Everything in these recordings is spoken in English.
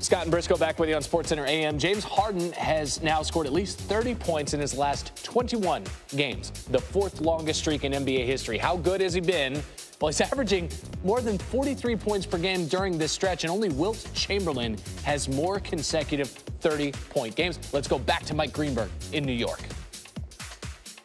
Scott and Briscoe back with you on SportsCenter AM. James Harden has now scored at least 30 points in his last 21 games, the fourth longest streak in NBA history. How good has he been? Well, he's averaging more than 43 points per game during this stretch, and only Wilt Chamberlain has more consecutive 30-point games. Let's go back to Mike Greenberg in New York.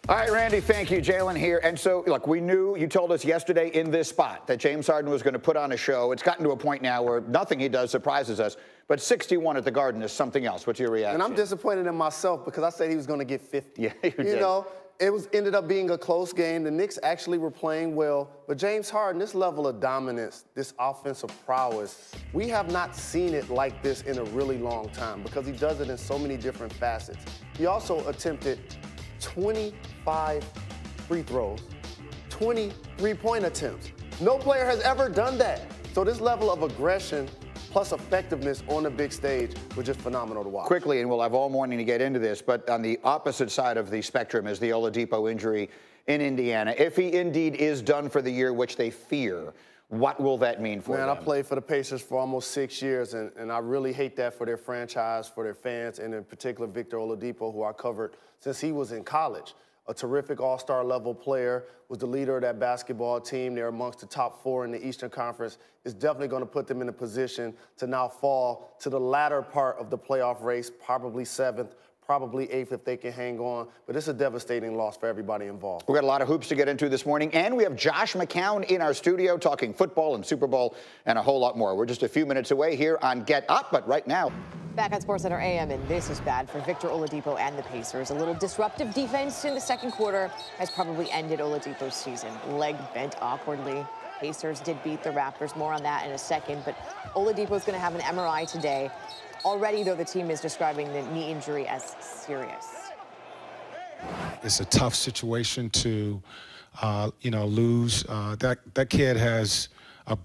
All right, Randy, thank you. Jalen here. And so, look, we knew, you told us yesterday in this spot that James Harden was going to put on a show. It's gotten to a point now where nothing he does surprises us. But 61 at the Garden is something else. What's your reaction? And I'm disappointed in myself because I said he was going to get 50. Yeah, you did. Know, ended up being a close game. The Knicks actually were playing well. But James Harden, this level of dominance, this offensive prowess, we have not seen it like this in a really long time because he does it in so many different facets. He also attempted 25 free throws, 20 three-point attempts. No player has ever done that. So this level of aggression plus effectiveness on the big stage was just phenomenal to watch. Quickly, and we'll have all morning to get into this, but on the opposite side of the spectrum is the Oladipo injury in Indiana. If he indeed is done for the year, which they fear, what will that mean for them? Man, I played for the Pacers for almost 6 years, and I really hate that for their franchise, for their fans, and in particular Victor Oladipo, who I covered since he was in college. A terrific all-star level player, was the leader of that basketball team. They're amongst the top 4 in the Eastern Conference. It's definitely going to put them in a position to now fall to the latter part of the playoff race, probably 7th, probably 8th if they can hang on. But it's a devastating loss for everybody involved. We've got a lot of hoops to get into this morning, and we have Josh McCown in our studio talking football and Super Bowl and a whole lot more. We're just a few minutes away here on Get Up, but right now. Back on SportsCenter AM, and this is bad for Victor Oladipo and the Pacers. A little disruptive defense in the second quarter has probably ended Oladipo's season. Leg bent awkwardly. Pacers did beat the Raptors. More on that in a second, but Oladipo's going to have an MRI today. Already, though, the team is describing the knee injury as serious. It's a tough situation to, lose. That kid has a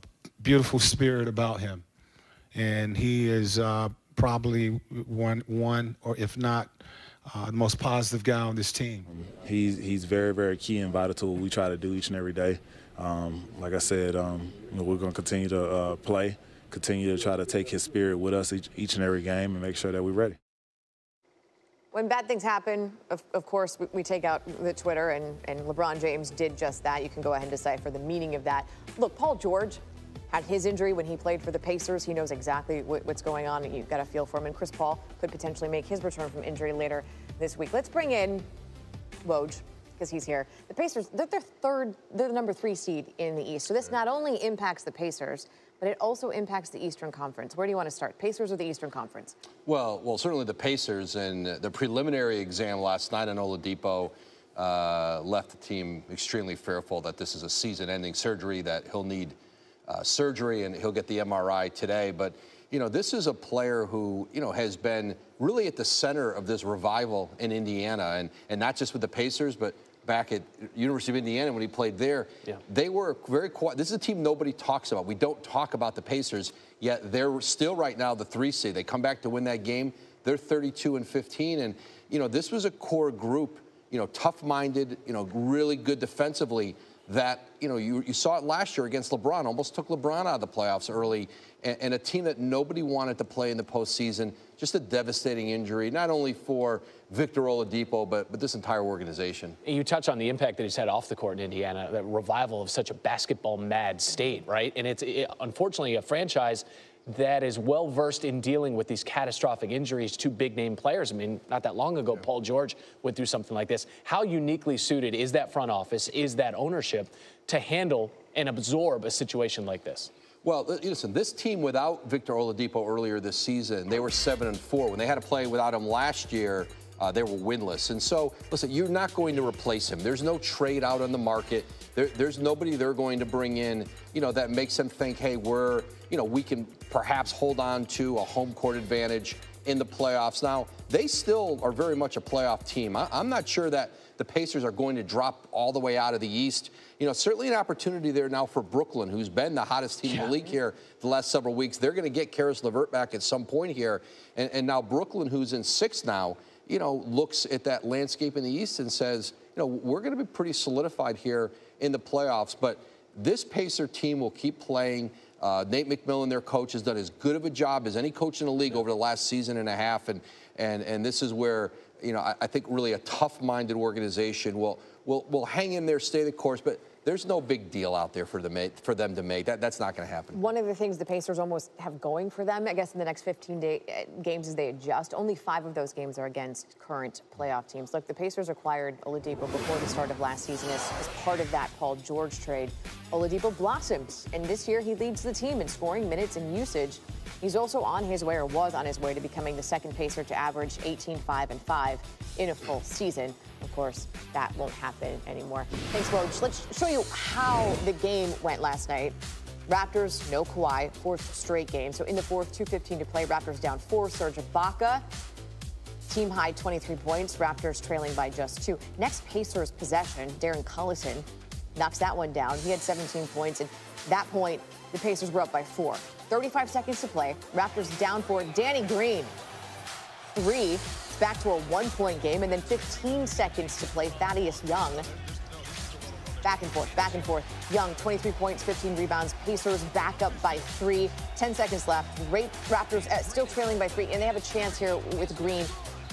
beautiful spirit about him, and he is probably one, or if not, the most positive guy on this team. He's very, very key and vital to what we try to do each and every day. Like I said, we're going to continue to play, continue to try to take his spirit with us each and every game and make sure that we're ready. When bad things happen, of course, we take out the Twitter, and LeBron James did just that. You can go ahead and decipher the meaning of that. Look, Paul George had his injury when he played for the Pacers. He knows exactly what's going on, and you've got to feel for him. And Chris Paul could potentially make his return from injury later this week. Let's bring in Woj, because he's here. The Pacers, they're the number 3 seed in the East. So this not only impacts the Pacers, but it also impacts the Eastern Conference. Where do you want to start, Pacers or the Eastern Conference? Well, certainly the Pacers. And the preliminary exam last night on Oladipo left the team extremely fearful that this is a season-ending surgery, that he'll need surgery, and he'll get the MRI today. But, this is a player who, has been really at the center of this revival in Indiana, and not just with the Pacers, but back at University of Indiana when he played there. Yeah. They were very quiet. This is a team nobody talks about. We don't talk about the Pacers, yet they're still right now the 3 seed. They come back to win that game. They're 32-15, and, this was a core group, tough-minded, really good defensively, that, you saw it last year against LeBron, almost took LeBron out of the playoffs early, and a team that nobody wanted to play in the postseason. Just a devastating injury, not only for Victor Oladipo, but this entire organization. You touch on the impact that he's had off the court in Indiana, the revival of such a basketball-mad state, right? And it's unfortunately a franchise that is well-versed in dealing with these catastrophic injuries to big-name players. I mean, not that long ago, Paul George went through something like this. How uniquely suited is that front office, is that ownership, to handle and absorb a situation like this? Well, listen, this team without Victor Oladipo earlier this season, they were 7-4. When they had to play without him last year, they were winless. And so, listen, you're not going to replace him. There's no trade out on the market. There's nobody they're going to bring in, that makes them think, hey, we can perhaps hold on to a home court advantage in the playoffs. Now, they still are very much a playoff team. I'm not sure that the Pacers are going to drop all the way out of the East. Certainly an opportunity there now for Brooklyn, who's been the hottest team in the league here the last several weeks. They're going to get Karis LeVert back at some point here. And now Brooklyn, who's in 6th now, looks at that landscape in the East and says, we're going to be pretty solidified here in the playoffs. But this Pacer team will keep playing. Nate McMillan, their coach, has done as good of a job as any coach in the league over the last season and a half. And this is where, you know, I think really a tough-minded organization will hang in there, stay the course, but there's no big deal out there for them to make. That's not going to happen. One of the things the Pacers almost have going for them, I guess, in the next 15 games as they adjust, only 5 of those games are against current playoff teams. Look, the Pacers acquired Oladipo before the start of last season as part of that Paul George trade. Oladipo blossoms, and this year he leads the team in scoring minutes and usage. He's also on his way, or was on his way, to becoming the second Pacer to average 18, 5, and 5 in a full season. Of course, that won't happen anymore. Thanks, Woj. Let's show you how the game went last night. Raptors, no Kawhi, 4th straight game. So in the 4th, 2:15 to play. Raptors down 4. Serge Ibaka, team high 23 points. Raptors trailing by just 2. Next Pacers possession, Darren Collison knocks that one down. He had 17 points. And at that point, the Pacers were up by 4. 35 seconds to play. Raptors down 4. Danny Green, 3. Back to a 1-point game, and then 15 seconds to play. Thaddeus Young, back and forth. Young, 23 points, 15 rebounds. Pacers back up by 3. 10 seconds left. Raptors still trailing by 3, and they have a chance here with Green.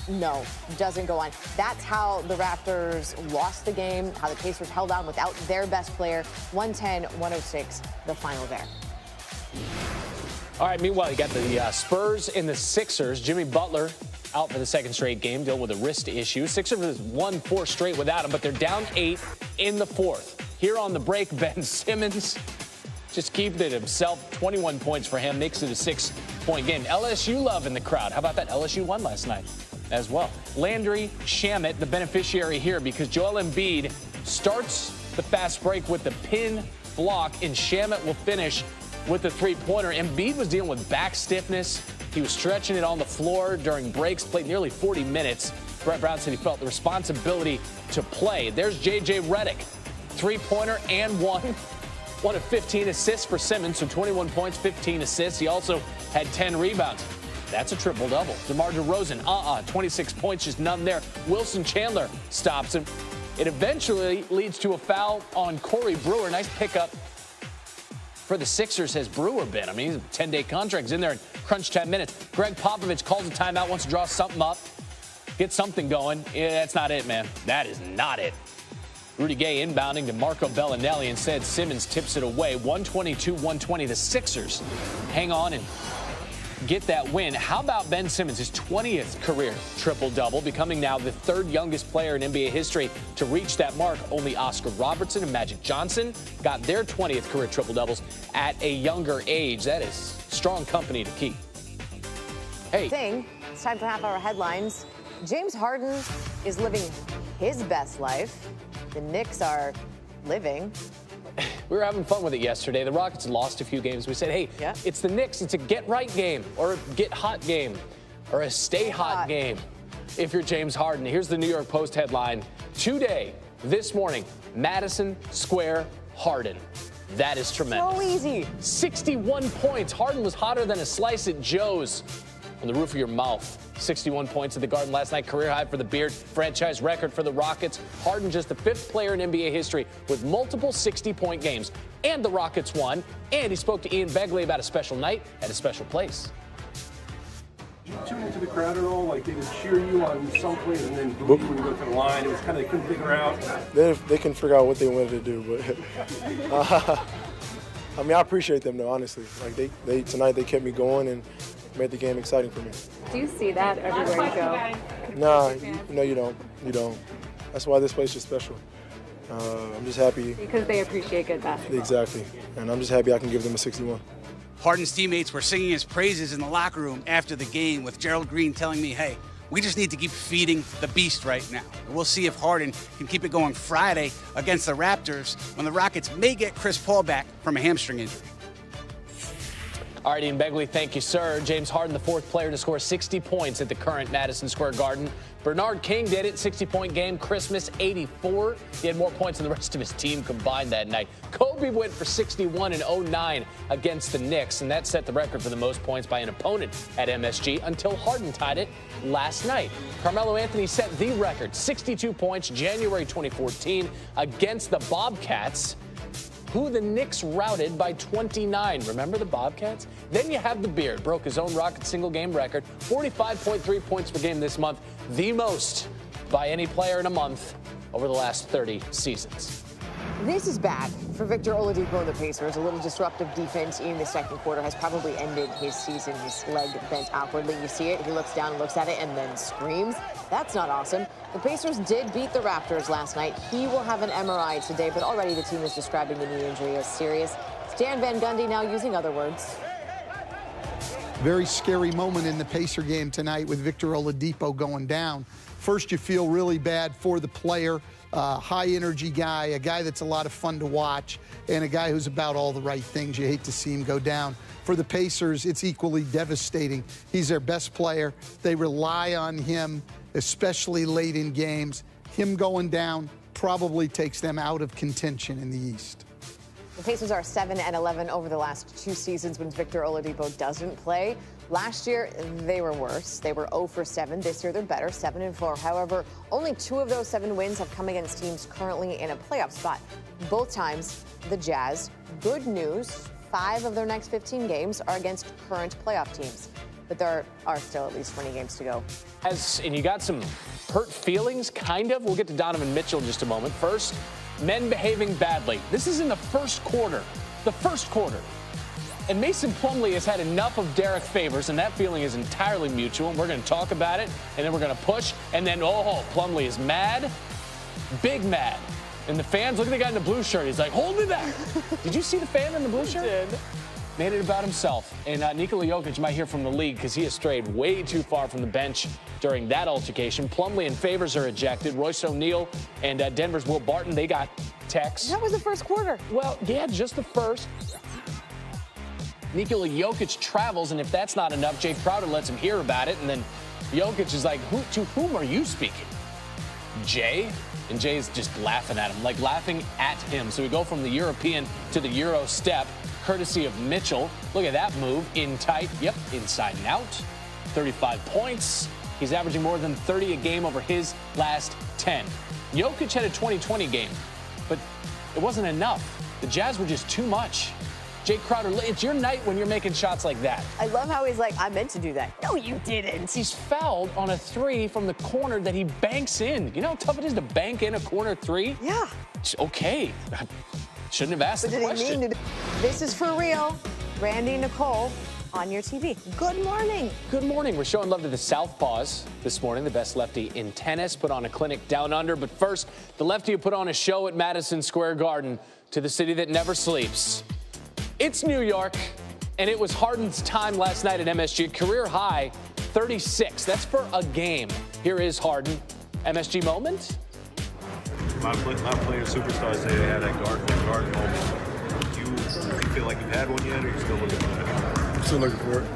No, doesn't go on. That's how the Raptors lost the game, how the Pacers held on without their best player. 110-106, the final there. All right, meanwhile, you got the Spurs and the Sixers. Jimmy Butler out for the 2nd straight game, dealing with a wrist issue. Sixers has won 4 straight without him, but they're down 8 in the 4th. Here on the break, Ben Simmons just keeping it himself. 21 points for him, makes it a 6-point game. LSU love in the crowd. How about that? LSU won last night as well. Landry Shamet, the beneficiary here, because Joel Embiid starts the fast break with the pin block, and Shamet will finish with the 3-pointer. Embiid was dealing with back stiffness. He was stretching it on the floor during breaks, played nearly 40 minutes. Brett Brown said he felt the responsibility to play. There's J.J. Redick, 3-pointer and 1 of 15 assists for Simmons, so 21 points, 15 assists. He also had 10 rebounds. That's a triple-double. DeMar DeRozan, 26 points, just none there. Wilson Chandler stops him. It eventually leads to a foul on Corey Brewer. Nice pickup for the Sixers has Brewer been. I mean, he's a 10-day contract. He's in there in crunch 10 minutes. Greg Popovich calls a timeout, wants to draw something up, get something going. Yeah, that's not it, man. That is not it. Rudy Gay inbounding to Marco Bellinelli. Instead, Simmons tips it away. 122-120. The Sixers hang on and get that win. How about Ben Simmons, his 20th career triple-double, becoming now the 3rd youngest player in NBA history to reach that mark. Only Oscar Robertson and Magic Johnson got their 20th career triple-doubles at a younger age. That is strong company to keep. Hey. It's time for half-hour headlines. James Harden is living his best life. The Knicks are living. We were having fun with it yesterday. The Rockets lost a few games. We said, hey, It's the Knicks. It's a get-right game or a get-hot game or a stay-hot game if you're James Harden. Here's the New York Post headline. Today, this morning, Madison Square Harden. That is tremendous. So easy. 61 points. Harden was hotter than a slice at Joe's on the roof of your mouth. 61 points at the Garden last night, career high for the Beard, franchise record for the Rockets. Harden just the 5th player in NBA history with multiple 60-point games. And the Rockets won. And he spoke to Ian Begley about a special night at a special place. Did you tune into the crowd at all? Like they would cheer you on some plays and then boo you when you go to the line. It was kind of, they couldn't figure out. They can figure out what they wanted to do, but I mean, I appreciate them though, honestly. Like they tonight they kept me going and made the game exciting for me. Do you see that everywhere you go? Nah, no, you don't. You don't. That's why this place is special. I'm just happy. Because they appreciate good basketball. Exactly. And I'm just happy I can give them a 61. Harden's teammates were singing his praises in the locker room after the game, with Gerald Green telling me, hey, we just need to keep feeding the beast right now. And we'll see if Harden can keep it going Friday against the Raptors, when the Rockets may get Chris Paul back from a hamstring injury. All right, Ian Begley, thank you, sir. James Harden, the 4th player to score 60 points at the current Madison Square Garden. Bernard King did it, 60-point game. Christmas, 84. He had more points than the rest of his team combined that night. Kobe went for 61 in 09 against the Knicks, and that set the record for the most points by an opponent at MSG until Harden tied it last night. Carmelo Anthony set the record, 62 points, January 2014, against the Bobcats, who the Knicks routed by 29. Remember the Bobcats? Then you have the Beard, broke his own Rockets single-game record, 45.3 points per game this month, the most by any player in a month over the last 30 seasons. This is bad for Victor Oladipo and the Pacers. A little disruptive defense in the second quarter has probably ended his season. His leg bent awkwardly. You see it. He looks down and looks at it and then screams. That's not awesome. The Pacers did beat the Raptors last night. He will have an MRI today, but already the team is describing the knee injury as serious. Stan Van Gundy now using other words. Very scary moment in the Pacer game tonight with Victor Oladipo going down. First, you feel really bad for the player. High-energy guy, a guy that's a lot of fun to watch, and a guy who's about all the right things. You hate to see him go down. For the Pacers, it's equally devastating. He's their best player. They rely on him, especially late in games. Him going down probably takes them out of contention in the East. The Pacers are 7-11 over the last 2 seasons when Victor Oladipo doesn't play. Last year, they were worse. They were 0 for 7. This year, they're better, 7-4. However, only 2 of those 7 wins have come against teams currently in a playoff spot. Both times, the Jazz. Good news, 5 of their next 15 games are against current playoff teams. But there are still at least 20 games to go. And you got some hurt feelings, kind of. We'll get to Donovan Mitchell in just a moment. First, men behaving badly. This is in the first quarter. The first quarter. And Mason Plumlee has had enough of Derek Favors, and that feeling is entirely mutual. And we're going to talk about it, and then we're going to push. And then, oh, Plumlee is mad, big mad. And the fans, look at the guy in the blue shirt. He's like, hold me back. Did you see the fan in the blue shirt? I did. Made it about himself. And Nikola Jokic, you might hear from the league because he has strayed way too far from the bench during that altercation. Plumlee and Favors are ejected. Royce O'Neal and Denver's Will Barton, they got texts. That was the first quarter. Well, yeah, just the first. Nikola Jokic travels, and if that's not enough, Jay Crowder lets him hear about it, and then Jokic is like, to whom are you speaking? Jay? And Jay's just laughing at him, like laughing at him. So we go from the European to the Euro step, courtesy of Mitchell. Look at that move, in tight, yep, inside and out. 35 points. He's averaging more than 30 a game over his last 10. Jokic had a 20-20 game, but it wasn't enough. The Jazz were just too much. Jay Crowder, it's your night when you're making shots like that. I love how he's like, I meant to do that. No, you didn't. He's fouled on a 3 from the corner that he banks in. You know how tough it is to bank in a corner 3? Yeah. It's okay. Shouldn't have asked the question. This is for real. Randy Nicole on your TV. Good morning. Good morning. We're showing love to the Southpaws this morning. The best lefty in tennis put on a clinic down under. But first, the lefty who put on a show at Madison Square Garden to the city that never sleeps. It's New York, and it was Harden's time last night at MSG. Career high, 36. That's for a game. Here is Harden. MSG moment? My player superstars say they had that guard moment. Do you feel like you've had one yet, or are you still looking for it? I'm still looking for it.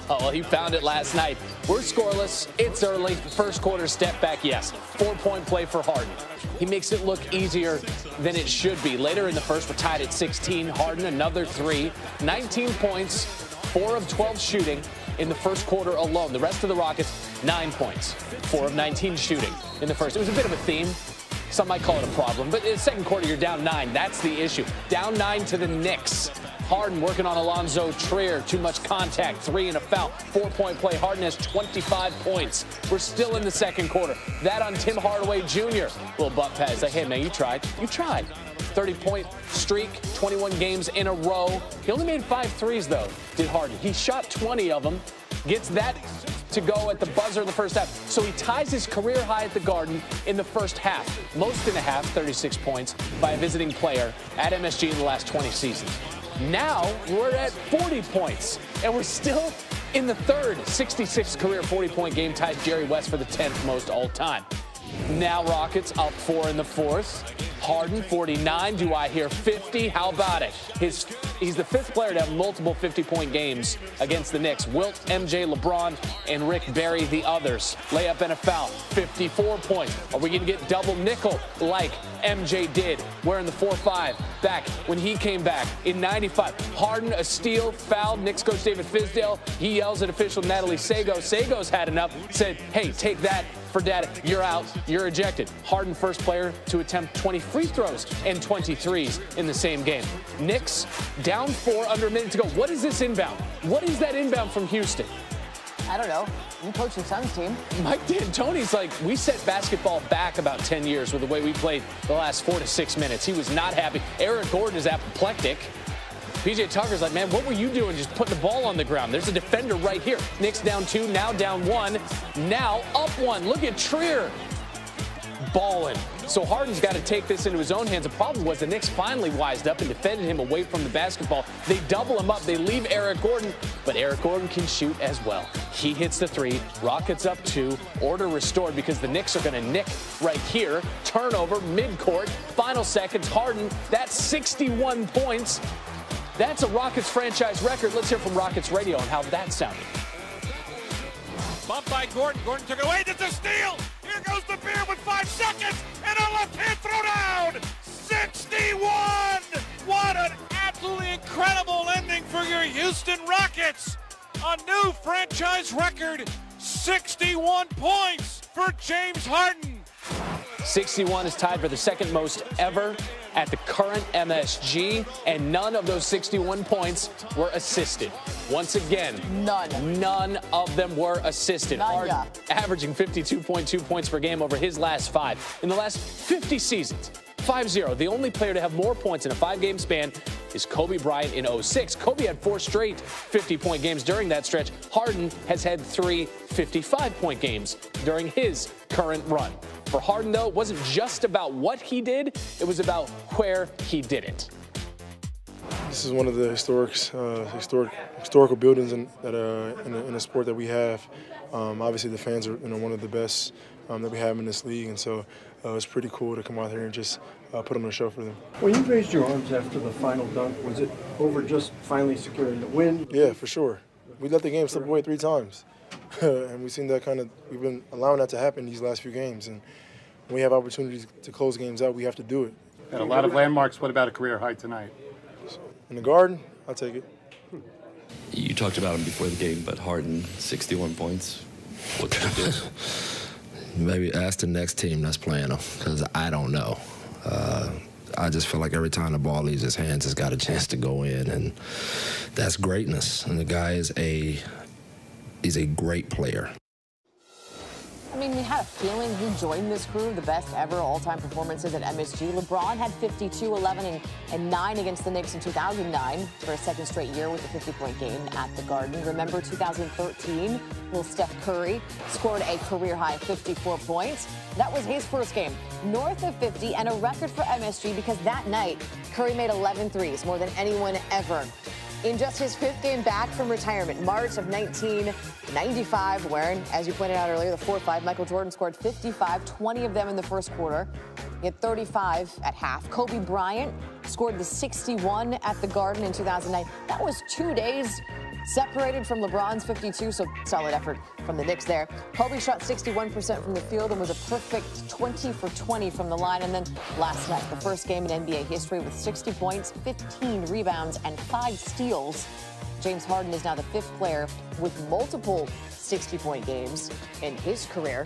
Oh, he found it last night. We're scoreless. It's early. First quarter step back, yes. 4-point play for Harden. He makes it look easier than it should be. Later in the first, we're tied at 16. Harden, another 3. 19 points, 4 of 12 shooting in the first quarter alone. The rest of the Rockets, 9 points, 4 of 19 shooting in the first. It was a bit of a theme. Some might call it a problem. But in the second quarter, you're down 9. That's the issue. Down 9 to the Knicks. Harden working on Alonzo Trier. Too much contact. 3 and a foul. 4-point play. Harden has 25 points. We're still in the second quarter. That on Tim Hardaway Jr. Little butt pad. It's like, hey, man, you tried. You tried. 30-point streak, 21 games in a row. He only made 5 threes, though, did Harden. He shot 20 of them. Gets that to go at the buzzer in the first half. So he ties his career high at the Garden in the first half. Most in a half, 36 points, by a visiting player at MSG in the last 20 seasons. Now we're at 40 points, and we're still in the third. 66 career 40-point game ties Jerry West for the 10th most all time. Now Rockets up 4 in the fourth. Harden 49. Do I hear 50? How about it? His He's the 5th player to have multiple 50-point games against the Knicks. Wilt, MJ, LeBron, and Rick Barry, the others. Layup and a foul, 54 points. Are we going to get double nickel like MJ did, wearing the 4-5 back when he came back in 95? Harden, a steal, fouled. Knicks coach David Fizdale, he yells at official Natalie Sago. Sago's had enough, said, hey, take that for data. You're out. You're ejected. Harden, first player to attempt 20 free throws and 23s in the same game. Knicks down 4, under a minute to go. What is this inbound? What is that inbound from Houston? I don't know. You coach your son's team. Mike D'Antoni's like, we set basketball back about 10 years with the way we played the last 4 to 6 minutes. He was not happy. Eric Gordon is apoplectic. PJ Tucker's like, man, what were you doing just putting the ball on the ground? There's a defender right here. Knicks down 2, now down 1, now up 1. Look at Trier balling. So Harden's got to take this into his own hands. The problem was the Knicks finally wised up and defended him away from the basketball. They double him up. They leave Eric Gordon, but Eric Gordon can shoot as well. He hits the 3. Rockets up 2. Order restored because the Knicks are going to nick right here. Turnover, midcourt, final seconds. Harden, that's 61 points. That's a Rockets franchise record. Let's hear from Rockets Radio on how that sounded. Bumped by Gordon. Gordon took it away. It's a steal. Here goes the Bear with 5 seconds. And a left-hand throw down. 61. What an absolutely incredible ending for your Houston Rockets. A new franchise record. 61 points for James Harden. 61 is tied for the second most ever at the current MSG, and none of those 61 points were assisted. Once again, none of them were assisted. Harden averaging 52.2 points per game over his last 5. In the last 50 seasons, 5-0. The only player to have more points in a 5-game span is Kobe Bryant in 06. Kobe had 4 straight 50-point games during that stretch. Harden has had 3 55-point games during his current run. For Harden, though, it wasn't just about what he did, it was about where he did it. This is one of the historical buildings in a sport that we have. Obviously, the fans are one of the best that we have in this league, and so it's pretty cool to come out here and just put on a show for them. When you raised your arms after the final dunk, was it over just finally securing the win? Yeah, for sure. We let the game slip away 3 times, and we've seen that we've been allowing that to happen these last few games, and when we have opportunities to close games out, we have to do it. And a lot of landmarks. What about a career high tonight? In the Garden, I'll take it. You talked about him before the game, but Harden, 61 points. What can he do? Maybe ask the next team that's playing him, because I don't know. I just feel like every time the ball leaves his hands, it's got a chance to go in, and that's greatness. And the guy is he's a great player. I mean, we had a feeling he joined this crew, the best ever all-time performances at MSG. LeBron had 52, 11, and 9 against the Knicks in 2009 for a second straight year with a 50-point game at the Garden. Remember 2013? Well, Steph Curry scored a career-high 54 points. That was his first game north of 50 and a record for MSG because that night, Curry made 11 threes, more than anyone ever. In just his 5th game back from retirement, March of 1995, wearing, as you pointed out earlier, the 4-5, Michael Jordan scored 55, 20 of them in the first quarter. He had 35 at half. Kobe Bryant scored the 61 at the Garden in 2009. That was 2 days separated from LeBron's 52, so solid effort from the Knicks there. Kobe shot 61% from the field and was a perfect 20 for 20 from the line. And then last night, the first game in NBA history with 60 points, 15 rebounds, and 5 steals. James Harden is now the 5th player with multiple 60-point games in his career.